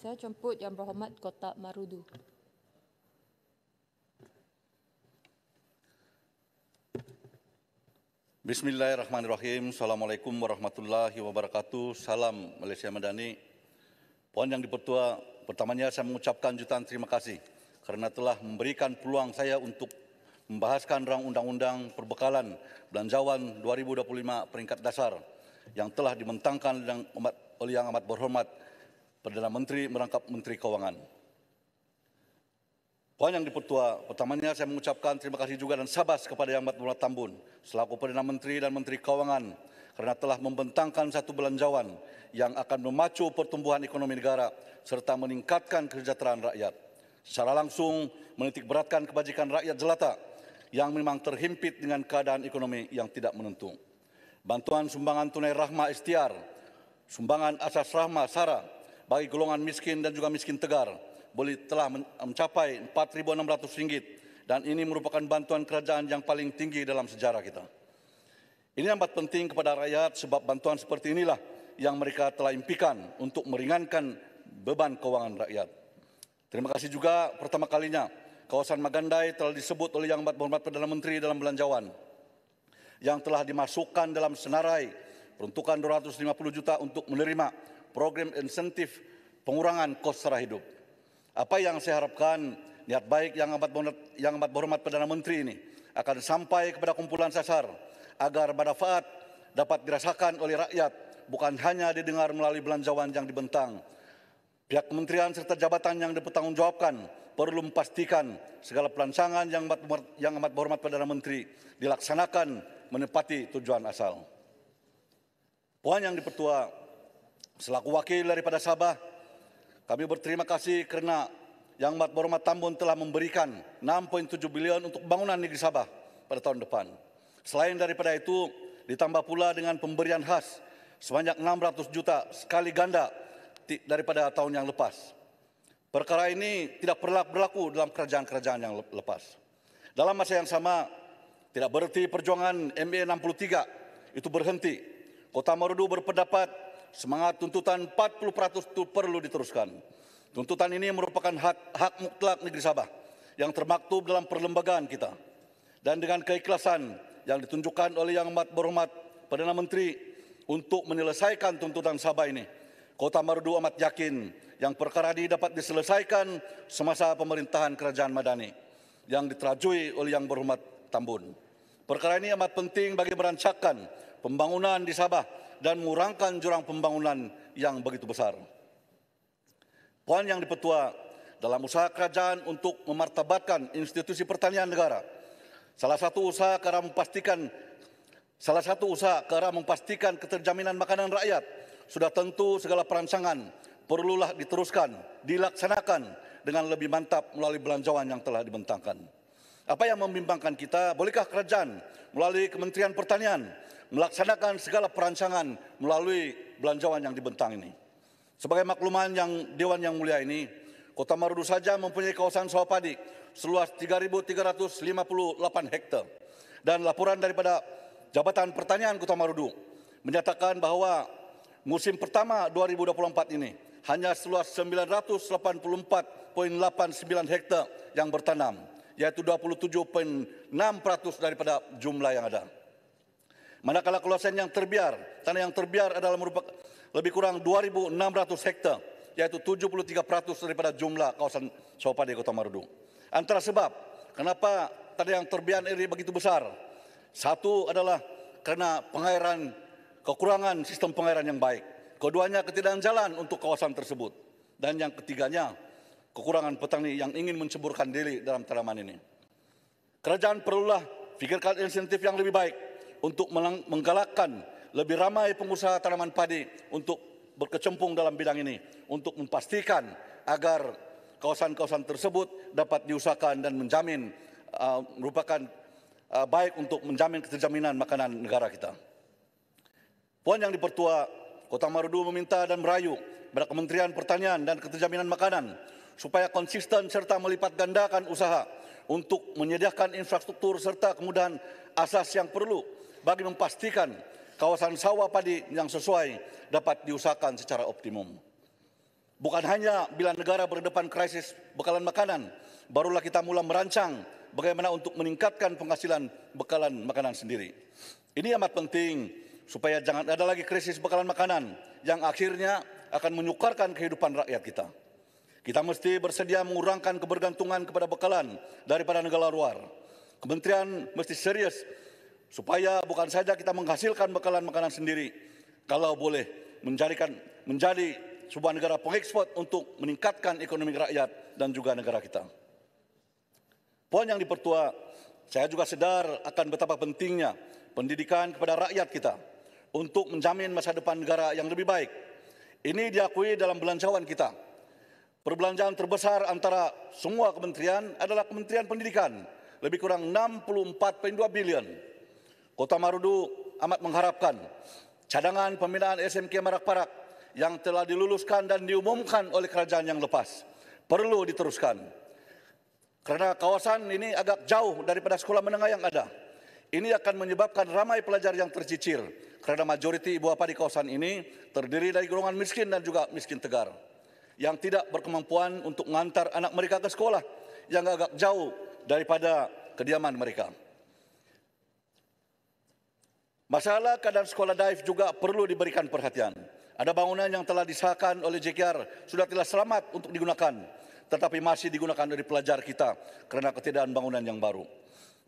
Saya jemput Yang Berhormat Kota Marudu. Bismillahirrahmanirrahim. Assalamualaikum warahmatullahi wabarakatuh. Salam Malaysia Madani. Puan Yang Dipertua, pertamanya saya mengucapkan jutaan terima kasih kerana telah memberikan peluang saya untuk membahaskan rang undang-undang perbekalan belanjawan 2025 peringkat dasar yang telah dibentangkan oleh Yang Amat Berhormat Perdana Menteri merangkap Menteri Kewangan. Puan Yang Dipertua, pertamanya saya mengucapkan terima kasih juga dan sabas kepada Yang Amat Berhormat Tambun selaku Perdana Menteri dan Menteri Kewangan kerana telah membentangkan satu belanjawan yang akan memacu pertumbuhan ekonomi negara serta meningkatkan kesejahteraan rakyat. Secara langsung menitik beratkan kebajikan rakyat jelata yang memang terhimpit dengan keadaan ekonomi yang tidak menentu. Bantuan sumbangan tunai rahmah ikhtiar, sumbangan asas rahmah SARA bagi golongan miskin dan juga miskin tegar telah mencapai RM4.600 dan ini merupakan bantuan kerajaan yang paling tinggi dalam sejarah kita. Ini amat penting kepada rakyat sebab bantuan seperti inilah yang mereka telah impikan untuk meringankan beban kewangan rakyat. Terima kasih juga pertama kalinya kawasan Magandai telah disebut oleh Yang Amat Berhormat Perdana Menteri dalam belanjawan yang telah dimasukkan dalam senarai peruntukan 250 juta untuk menerima program insentif pengurangan kos sara hidup. Apa yang saya harapkan, niat baik Yang Amat Berhormat Perdana Menteri ini akan sampai kepada kumpulan sasar agar manfaat dapat dirasakan oleh rakyat, bukan hanya didengar melalui belanjawan yang dibentang. Pihak kementerian serta jabatan yang dipertanggungjawabkan perlu memastikan segala perancangan Yang Amat Berhormat Perdana Menteri dilaksanakan menepati tujuan asal. Puan Yang Dipertua, selaku wakil daripada Sabah, kami berterima kasih kerana Yang Amat Berhormat Tambun telah memberikan 6.7 bilion untuk pembangunan negeri Sabah pada tahun depan. Selain daripada itu, ditambah pula dengan pemberian khas sebanyak 600 juta sekali ganda daripada tahun yang lepas. Perkara ini tidak pernah berlaku dalam kerajaan-kerajaan yang lepas. Dalam masa yang sama, tidak berarti perjuangan MA 63 itu berhenti. Kota Marudu berpendapat semangat tuntutan 40% itu perlu diteruskan. Tuntutan ini merupakan hak mutlak negeri Sabah yang termaktub dalam perlembagaan kita. Dan dengan keikhlasan yang ditunjukkan oleh Yang Amat Berhormat Perdana Menteri untuk menyelesaikan tuntutan Sabah ini, Kota Marudu amat yakin yang perkara ini dapat diselesaikan semasa pemerintahan Kerajaan Madani yang diterajui oleh Yang Berhormat Tambun. Perkara ini amat penting bagi merancangkan pembangunan di Sabah dan mengurangkan jurang pembangunan yang begitu besar. Puan Yang Dipertua, dalam usaha kerajaan untuk memartabatkan institusi pertanian negara, salah satu usaha ke arah memastikan keterjaminan makanan rakyat, sudah tentu segala perancangan perlulah diteruskan, dilaksanakan dengan lebih mantap melalui belanjawan yang telah dibentangkan. Apa yang membimbangkan kita, bolehkah kerajaan melalui Kementerian Pertanian melaksanakan segala perancangan melalui belanjawan yang dibentang ini? Sebagai makluman Dewan Yang Mulia ini, Kota Marudu saja mempunyai kawasan sawah padi seluas 3.358 hektar. Dan laporan daripada Jabatan Pertanian Kota Marudu menyatakan bahawa musim pertama 2024 ini hanya seluas 984.89 hektar yang bertanam, iaitu 27.6% daripada jumlah yang ada. Manakala kawasan yang terbiar, tanah yang terbiar adalah merupakan lebih kurang 2.600 hektar, iaitu 73% daripada jumlah kawasan sawah padi Kota Marudu. Antara sebab kenapa tanah yang terbiar ini begitu besar, satu adalah kerana kekurangan sistem pengairan yang baik. Keduanya ketiadaan jalan untuk kawasan tersebut. Dan yang ketiganya, kekurangan petani yang ingin menceburkan diri dalam tanaman ini. Kerajaan perlulah fikirkan insentif yang lebih baik untuk menggalakkan lebih ramai pengusaha tanaman padi untuk berkecimpung dalam bidang ini, untuk memastikan agar kawasan-kawasan tersebut dapat diusahakan dan menjamin merupakan baik untuk menjamin keterjaminan makanan negara kita. Puan Yang Dipertua, Kota Marudu meminta dan merayu kepada Kementerian Pertanian dan Keterjaminan Makanan supaya konsisten serta melipat gandakan usaha untuk menyediakan infrastruktur serta kemudahan asas yang perlu bagi memastikan kawasan sawah padi yang sesuai dapat diusahakan secara optimum. Bukan hanya bila negara berdepan krisis bekalan makanan, barulah kita mulai merancang bagaimana untuk meningkatkan penghasilan bekalan makanan sendiri. Ini amat penting supaya jangan ada lagi krisis bekalan makanan yang akhirnya akan menyukarkan kehidupan rakyat kita. Kita mesti bersedia mengurangkan kebergantungan kepada bekalan daripada negara luar. Kementerian mesti serius supaya bukan saja kita menghasilkan bekalan makanan sendiri, kalau boleh menjadi sebuah negara pengekspor untuk meningkatkan ekonomi rakyat dan juga negara kita. Poin yang dipertua, saya juga sadar akan betapa pentingnya pendidikan kepada rakyat kita untuk menjamin masa depan negara yang lebih baik. Ini diakui dalam belanjawan kita. Perbelanjaan terbesar antara semua kementerian adalah Kementerian Pendidikan, lebih kurang 64,2 bilion. Kota Marudu amat mengharapkan cadangan pembinaan SMK Marak-Parak yang telah diluluskan dan diumumkan oleh kerajaan yang lepas perlu diteruskan. Karena kawasan ini agak jauh daripada sekolah menengah yang ada. Ini akan menyebabkan ramai pelajar yang tercicir karena majoriti ibu bapa di kawasan ini terdiri dari golongan miskin dan juga miskin tegar yang tidak berkemampuan untuk mengantar anak mereka ke sekolah yang agak jauh daripada kediaman mereka. Masalah keadaan sekolah daif juga perlu diberikan perhatian. Ada bangunan yang telah disahkan oleh JKR sudah tidak selamat untuk digunakan, tetapi masih digunakan oleh pelajar kita kerana ketiadaan bangunan yang baru.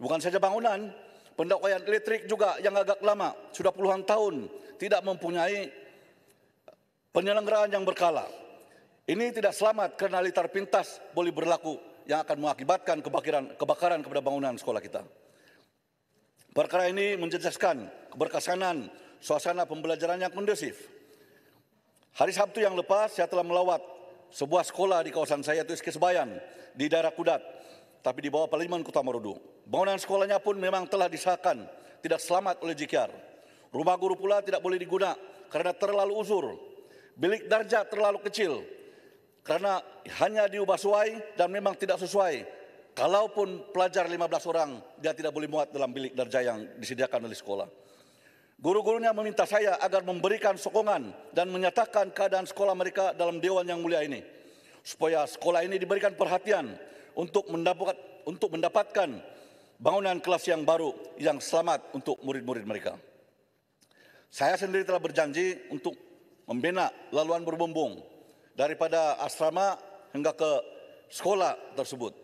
Bukan saja bangunan, pendakwaian elektrik juga yang agak lama, sudah puluhan tahun tidak mempunyai penyelenggaraan yang berkala. Ini tidak selamat kerana litar pintas boleh berlaku yang akan mengakibatkan kebakaran kepada bangunan sekolah kita. Perkara ini menjejaskan keberkesanan suasana pembelajaran yang kondusif. Hari Sabtu yang lepas, saya telah melawat sebuah sekolah di kawasan saya, yaitu SK Sebayan, di daerah Kudat, tapi di bawah Parlimen Kota Marudu. Bangunan sekolahnya pun memang telah disahkan tidak selamat oleh JKR. Rumah guru pula tidak boleh digunakan kerana terlalu uzur. Bilik darjah terlalu kecil kerana hanya diubah sesuai dan memang tidak sesuai. Kalaupun pelajar 15 orang, dia tidak boleh muat dalam bilik darjah yang disediakan oleh sekolah. Guru-gurunya meminta saya agar memberikan sokongan dan menyatakan keadaan sekolah mereka dalam Dewan yang mulia ini, supaya sekolah ini diberikan perhatian untuk mendapatkan bangunan kelas yang baru yang selamat untuk murid-murid mereka. Saya sendiri telah berjanji untuk membina laluan berbumbung daripada asrama hingga ke sekolah tersebut.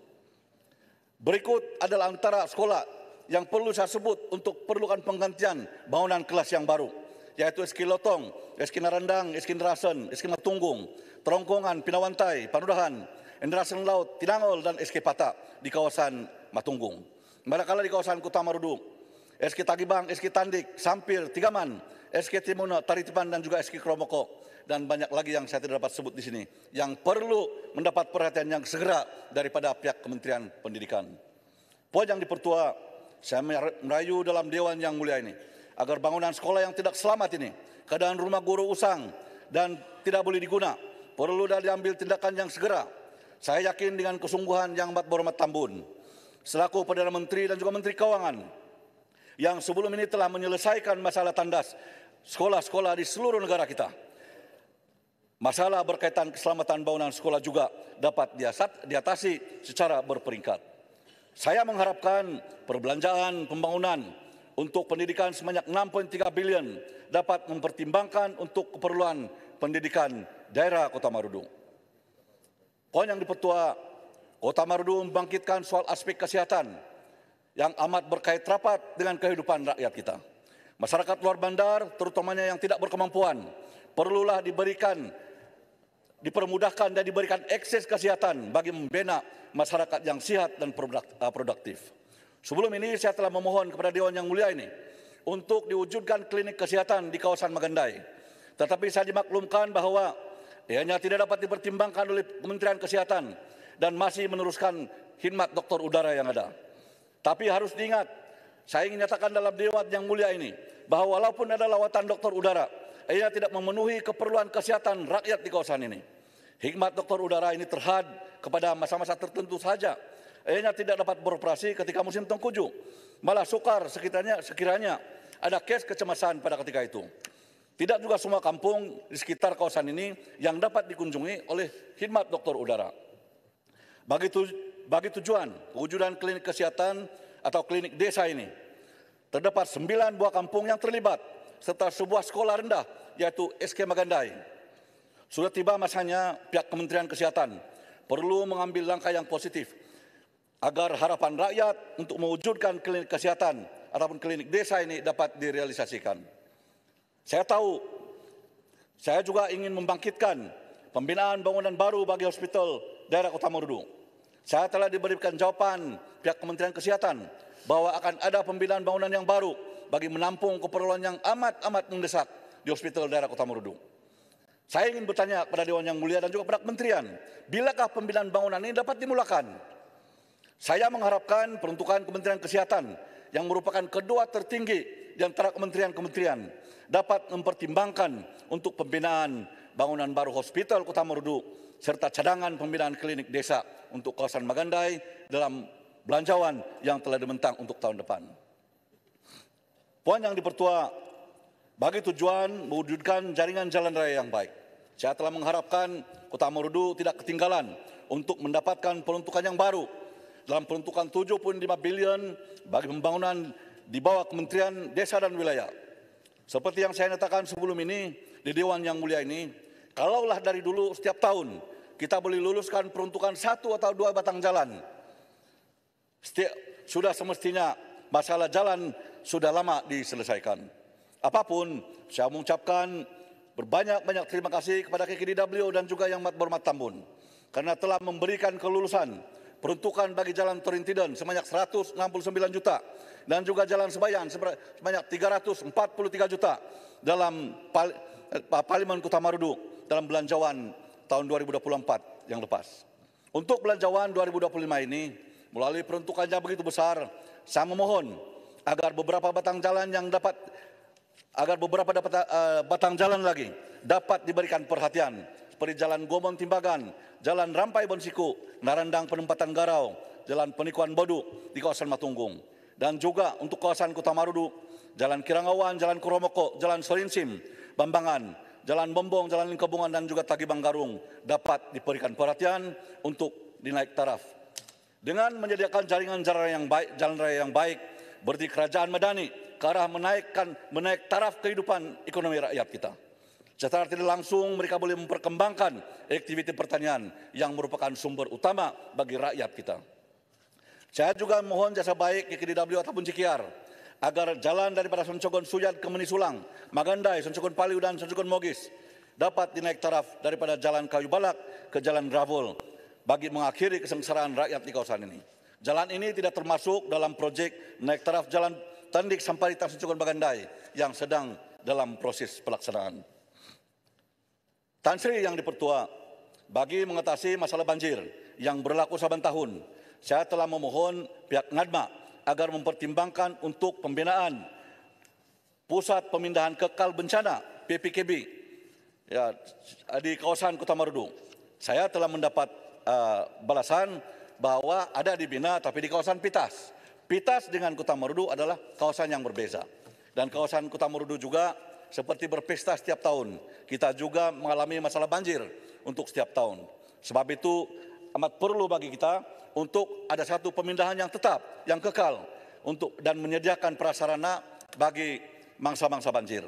Berikut adalah antara sekolah yang perlu saya sebut untuk perlukan penggantian bangunan kelas yang baru, yaitu SK Lotong, SK Narandang, SK Nerasen, SK Matunggung, Terongkongan, Pinawantai, Panudahan, Enderasen Laut, Tinangol dan SK Pata di kawasan Matunggung. Manakala di kawasan Kota Marudu, SK Tagibang, SK Tandik, Sampir, Tigaman, SK Timuna, Taritipan dan juga SK Kromoko dan banyak lagi yang saya tidak dapat sebut di sini yang perlu mendapat perhatian yang segera daripada pihak Kementerian Pendidikan. Poin yang dipertua, saya merayu dalam Dewan yang mulia ini agar bangunan sekolah yang tidak selamat ini, keadaan rumah guru usang dan tidak boleh diguna, perlu diambil tindakan yang segera. Saya yakin dengan kesungguhan yang amat berhormat Tambun, selaku Perdana Menteri dan juga Menteri Keuangan, yang sebelum ini telah menyelesaikan masalah tandas sekolah-sekolah di seluruh negara kita. Masalah berkaitan keselamatan bangunan sekolah juga dapat diatasi secara berperingkat. Saya mengharapkan perbelanjaan pembangunan untuk pendidikan sebanyak 6,3 bilion dapat mempertimbangkan untuk keperluan pendidikan daerah Kota Marudu. Poin yang dipertua, Kota Marudu membangkitkan soal aspek kesihatan yang amat berkait rapat dengan kehidupan rakyat kita. Masyarakat luar bandar, terutamanya yang tidak berkemampuan, perlulah dipermudahkan dan diberikan akses kesehatan bagi membina masyarakat yang sihat dan produktif. Sebelum ini saya telah memohon kepada Dewan yang mulia ini untuk diwujudkan klinik kesehatan di kawasan Magandai. Tetapi saya dimaklumkan bahawa ianya tidak dapat dipertimbangkan oleh Kementerian Kesehatan dan masih meneruskan khidmat doktor udara yang ada. Tapi harus diingat, saya ingin nyatakan dalam Dewan yang mulia ini bahawa walaupun ada lawatan doktor udara, ia tidak memenuhi keperluan kesehatan rakyat di kawasan ini. Khidmat doktor udara ini terhad kepada masa-masa tertentu saja. Ianya tidak dapat beroperasi ketika musim tengkujuh. Malah sukar sekiranya ada kes kecemasan pada ketika itu. Tidak juga semua kampung di sekitar kawasan ini yang dapat dikunjungi oleh khidmat dokter udara. Bagi tujuan pewujudan klinik kesehatan atau klinik desa ini, terdapat 9 buah kampung yang terlibat serta sebuah sekolah rendah yaitu SK Magandai. Sudah tiba masanya pihak Kementerian Kesehatan perlu mengambil langkah yang positif agar harapan rakyat untuk mewujudkan klinik kesehatan ataupun klinik desa ini dapat direalisasikan. Saya juga ingin membangkitkan pembinaan bangunan baru bagi hospital daerah Kota Marudu. Saya telah diberikan jawaban pihak Kementerian Kesehatan bahwa akan ada pembinaan bangunan yang baru bagi menampung keperluan yang amat mendesak di hospital daerah Kota Marudu. Saya ingin bertanya kepada Dewan Yang Mulia dan juga kepada Kementerian, bilakah pembinaan bangunan ini dapat dimulakan? Saya mengharapkan peruntukan Kementerian Kesehatan yang merupakan kedua tertinggi di antara kementerian-kementerian dapat mempertimbangkan untuk pembinaan bangunan baru hospital Kota Marudu serta cadangan pembinaan klinik desa untuk kawasan Magandai dalam belanjawan yang telah dibentang untuk tahun depan. Puan Yang Dipertua, bagi tujuan mewujudkan jaringan jalan raya yang baik, saya telah mengharapkan Kota Marudu tidak ketinggalan untuk mendapatkan peruntukan yang baru dalam peruntukan 75 bilion bagi pembangunan di bawah Kementerian Desa dan Wilayah. Seperti yang saya nyatakan sebelum ini di Dewan Yang Mulia ini, kalaulah dari dulu setiap tahun kita boleh luluskan peruntukan 1 atau 2 batang jalan, sudah semestinya masalah jalan sudah lama diselesaikan. Apapun, saya mengucapkan berbanyak-banyak terima kasih kepada KKDW dan juga Yang Berhormat Tambun karena telah memberikan kelulusan peruntukan bagi jalan Torintiden sebanyak 169 juta dan juga jalan Sebayan sebanyak 343 juta dalam Parlimen Kota Marudu dalam belanjawan tahun 2024 yang lepas. Untuk belanjawan 2025 ini, melalui peruntukannya begitu besar, saya memohon agar beberapa batang jalan lagi dapat diberikan perhatian, seperti Jalan Gomon Timbagan, Jalan Rampai Bonsiku, Narandang Penempatan Garau, Jalan Penikuan Bodu di kawasan Matunggung, dan juga untuk kawasan Kota Marudu, Jalan Kirangawan, Jalan Kuromoko, Jalan Sorinsim, Bambangan, Jalan Bombong, Jalan Lingkabungan, dan juga Tagibang Garung dapat diberikan perhatian untuk dinaik taraf. Dengan menyediakan jaringan jalan raya yang baik, berarti Kerajaan Madani ke arah menaik taraf kehidupan ekonomi rakyat kita. Secara tidak langsung mereka boleh memperkembangkan aktiviti pertanian yang merupakan sumber utama bagi rakyat kita. Saya juga mohon jasa baik KKDW ataupun Cikiar agar jalan daripada Soncogon Suyat ke Menisulang, Magandai, Soncogon Paliu dan Soncogon Mogis dapat dinaik taraf daripada Jalan Kayu Balak ke Jalan Gravol bagi mengakhiri kesengsaraan rakyat di kawasan ini. Jalan ini tidak termasuk dalam proyek naik taraf Jalan Tandik Samparitan Soncogon Magandai yang sedang dalam proses pelaksanaan. Tan Sri Yang Dipertua, bagi mengatasi masalah banjir yang berlaku saban tahun, saya telah memohon pihak NADMA agar mempertimbangkan untuk pembinaan Pusat Pemindahan Kekal Bencana (PPKB) di kawasan Kota Marudu. Saya telah mendapat balasan bahwa ada dibina tapi di kawasan Pitas. Pitas dengan Kota Marudu adalah kawasan yang berbeza. Dan kawasan Kota Marudu juga seperti berpesta setiap tahun. Kita juga mengalami masalah banjir untuk setiap tahun. Sebab itu amat perlu bagi kita untuk ada satu pemindahan yang tetap, yang kekal dan menyediakan prasarana bagi mangsa-mangsa banjir.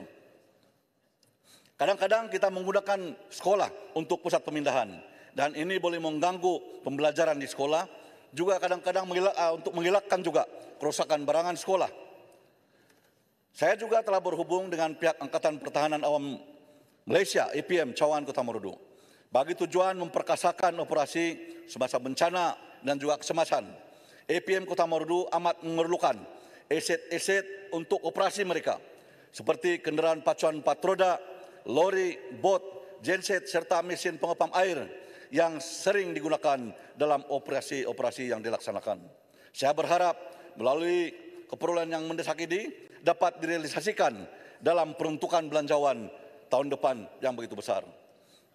Kadang-kadang kita menggunakan sekolah untuk pusat pemindahan dan ini boleh mengganggu pembelajaran di sekolah, juga kadang-kadang untuk mengelakkan juga kerusakan barangan sekolah. Saya juga telah berhubung dengan pihak Angkatan Pertahanan Awam Malaysia (APM) Cawangan Kota Marudu bagi tujuan memperkasakan operasi semasa bencana dan juga kesemasan. APM Kota Marudu amat memerlukan aset-aset untuk operasi mereka seperti kenderaan pacuan 4 roda, lori, bot, genset serta mesin pengepam air yang sering digunakan dalam operasi-operasi yang dilaksanakan. Saya berharap melalui keperluan yang mendesak ini dapat direalisasikan dalam peruntukan belanjawan tahun depan yang begitu besar.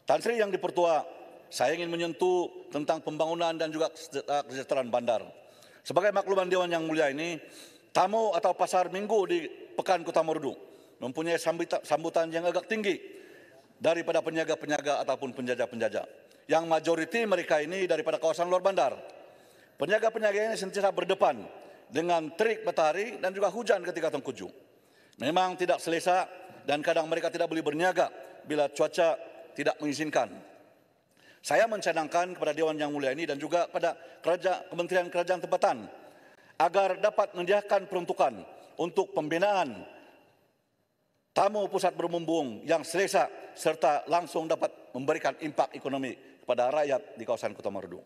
Tan Sri Yang Dipertua, saya ingin menyentuh tentang pembangunan dan juga kesejahteraan bandar. Sebagai makluman Dewan Yang Mulia ini, tamu atau pasar minggu di Pekan Kota Marudu mempunyai sambutan yang agak tinggi daripada penjaga-penjaga ataupun penjajah-penjajah. Yang majoriti mereka ini daripada kawasan luar bandar. Penjaga-penjaga ini sentiasa berdepan dengan terik matahari dan juga hujan ketika tengkujuh. Memang tidak selesa dan kadang mereka tidak boleh berniaga bila cuaca tidak mengizinkan. Saya mencadangkan kepada Dewan Yang Mulia ini dan juga pada Kementerian Kerajaan Tempatan agar dapat menyediakan peruntukan untuk pembinaan tamu pusat berbumbung yang selesa serta langsung dapat memberikan impak ekonomi kepada rakyat di kawasan Kota Marudu.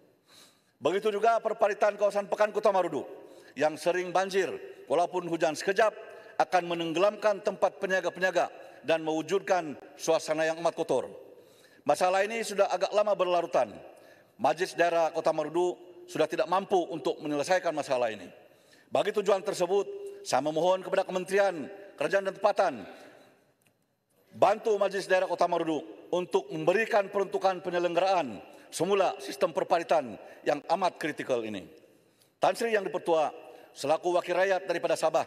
Begitu juga perparitan kawasan Pekan Kota Marudu yang sering banjir walaupun hujan sekejap akan menenggelamkan tempat penyaga-penyaga dan mewujudkan suasana yang amat kotor. Masalah ini sudah agak lama berlarutan. Majlis Daerah Kota Marudu sudah tidak mampu untuk menyelesaikan masalah ini. Bagi tujuan tersebut, saya memohon kepada Kementerian Kerajaan dan Tempatan bantu Majlis Daerah Kota Marudu untuk memberikan peruntukan penyelenggaraan semula sistem perparitan yang amat kritikal ini. Tan Sri Yang Dipertua, selaku wakil rakyat daripada Sabah,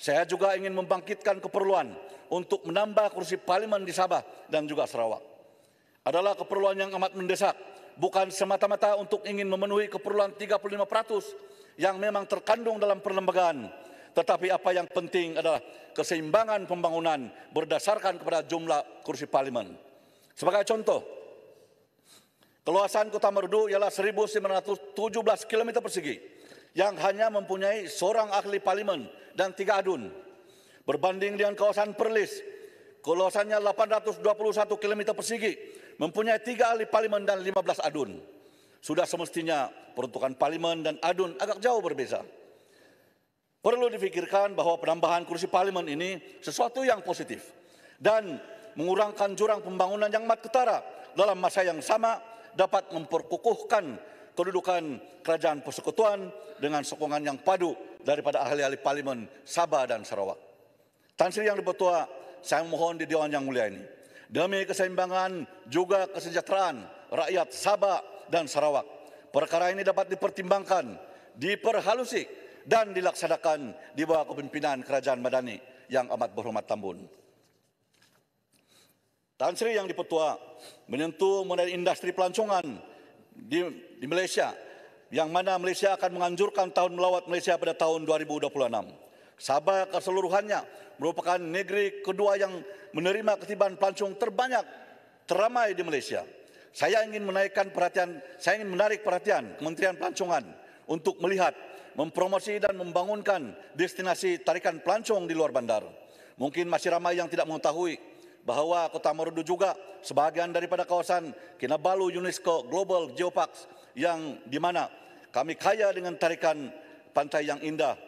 saya juga ingin membangkitkan keperluan untuk menambah kursi parlimen di Sabah dan juga Sarawak. Adalah keperluan yang amat mendesak, bukan semata-mata untuk ingin memenuhi keperluan 35% yang memang terkandung dalam perlembagaan, tetapi apa yang penting adalah keseimbangan pembangunan berdasarkan kepada jumlah kursi parlimen. Sebagai contoh, keluasan Kota Marudu ialah 1.917 km persegi yang hanya mempunyai seorang ahli parlimen dan 3 adun. Berbanding dengan kawasan Perlis, keluasannya 821 km persegi, mempunyai 3 ahli parlimen dan 15 adun. Sudah semestinya peruntukan parlimen dan adun agak jauh berbeza. Perlu difikirkan bahwa penambahan kursi parlimen ini sesuatu yang positif dan mengurangkan jurang pembangunan yang amat ketara dalam masa yang sama dapat memperkukuhkan kedudukan kerajaan persekutuan dengan sokongan yang padu daripada ahli-ahli parlimen Sabah dan Sarawak. Tan Sri Yang Dipertua, saya mohon di Dewan Yang Mulia ini, demi keseimbangan juga kesejahteraan rakyat Sabah dan Sarawak, perkara ini dapat dipertimbangkan, diperhalusi dan dilaksanakan di bawah kepimpinan Kerajaan Madani yang amat berhormat Tambun. Tan Sri Yang Dipertua menyentuh mengenai industri pelancongan di Malaysia, yang mana Malaysia akan menganjurkan tahun melawat Malaysia pada tahun 2026. Sabah keseluruhannya merupakan negeri kedua yang menerima ketiban pelancong terbanyak teramai di Malaysia. Saya ingin menarik perhatian Kementerian Pelancongan untuk melihat, mempromosi dan membangunkan destinasi tarikan pelancong di luar bandar. Mungkin masih ramai yang tidak mengetahui bahawa Kota Marudu juga sebahagian daripada kawasan Kinabalu UNESCO Global Geoparks, yang di mana kami kaya dengan tarikan pantai yang indah,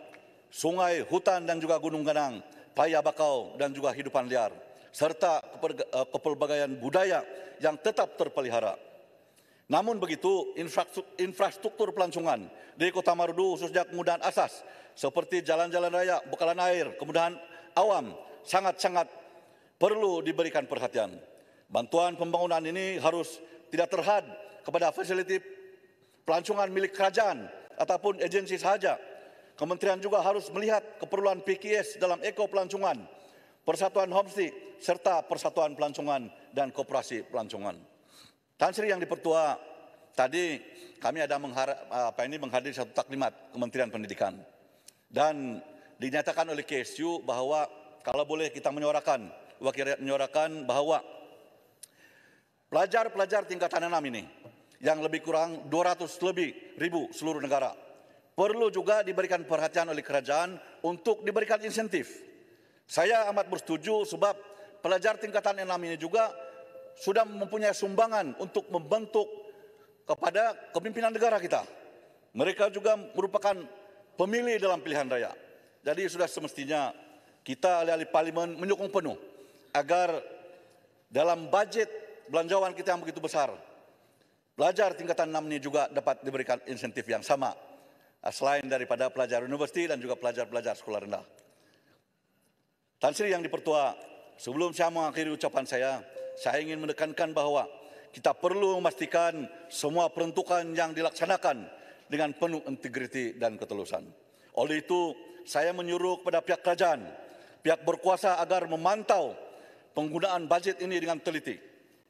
sungai, hutan dan juga gunung ganang, paya bakau dan juga hidupan liar, serta kepelbagaian budaya yang tetap terpelihara. Namun begitu, infrastruktur pelancongan di Kota Marudu, khususnya kemudahan asas seperti jalan-jalan raya, bekalan air, kemudahan awam sangat-sangat perlu diberikan perhatian. Bantuan pembangunan ini harus tidak terhad kepada fasiliti pelancongan milik kerajaan ataupun agensi sahaja. Kementerian juga harus melihat keperluan PKS dalam eko pelancongan, persatuan homestay serta persatuan pelancongan dan koperasi pelancongan. Tan Sri Yang Dipertua, tadi kami ada menghadiri satu taklimat Kementerian Pendidikan dan dinyatakan oleh KSU bahawa kalau boleh kita menyuarakan, wakil rakyat menyuarakan bahawa pelajar-pelajar tingkatan 6 ini yang lebih kurang 200 lebih ribu seluruh negara perlu juga diberikan perhatian oleh kerajaan untuk diberikan insentif. Saya amat bersetuju sebab pelajar tingkatan 6 ini juga sudah mempunyai sumbangan untuk membentuk kepada kepimpinan negara kita. Mereka juga merupakan pemilih dalam pilihan raya. Jadi sudah semestinya kita ahli-ahli parlimen menyokong penuh agar dalam bajet belanjawan kita yang begitu besar, pelajar tingkatan 6 ini juga dapat diberikan insentif yang sama selain daripada pelajar universiti dan juga pelajar-pelajar sekolah rendah. Tan Sri Yang Dipertua, sebelum saya mengakhiri ucapan saya ingin menekankan bahawa kita perlu memastikan semua peruntukan yang dilaksanakan dengan penuh integriti dan ketulusan. Oleh itu, saya menyuruh kepada pihak kerajaan pihak berkuasa agar memantau penggunaan bajet ini dengan teliti.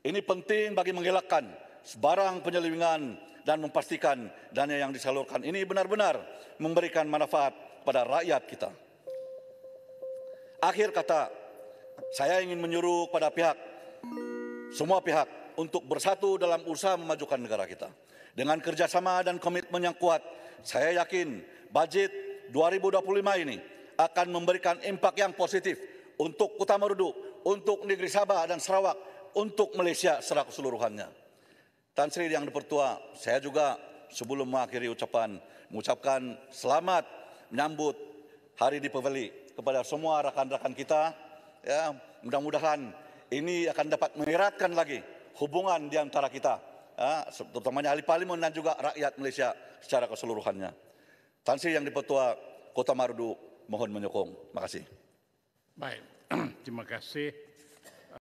Ini penting bagi mengelakkan sebarang penyelewengan dan memastikan dana yang disalurkan ini benar-benar memberikan manfaat pada rakyat kita. Akhir kata, saya ingin menyuruh pada semua pihak untuk bersatu dalam usaha memajukan negara kita. Dengan kerjasama dan komitmen yang kuat, saya yakin bajet 2025 ini akan memberikan impak yang positif untuk Kota Marudu, untuk negeri Sabah dan Sarawak, untuk Malaysia secara keseluruhannya. Tan Sri Yang Dipertua, saya juga sebelum mengakhiri mengucapkan selamat menyambut Hari Deepavali kepada semua rakan-rakan kita. Ya, mudah-mudahan ini akan dapat mengeratkan lagi hubungan di antara kita, terutamanya ahli parlimen dan juga rakyat Malaysia secara keseluruhannya. Tan Sri Yang Dipertua, Kota Marudu mohon menyokong. Terima kasih. Baik, terima kasih.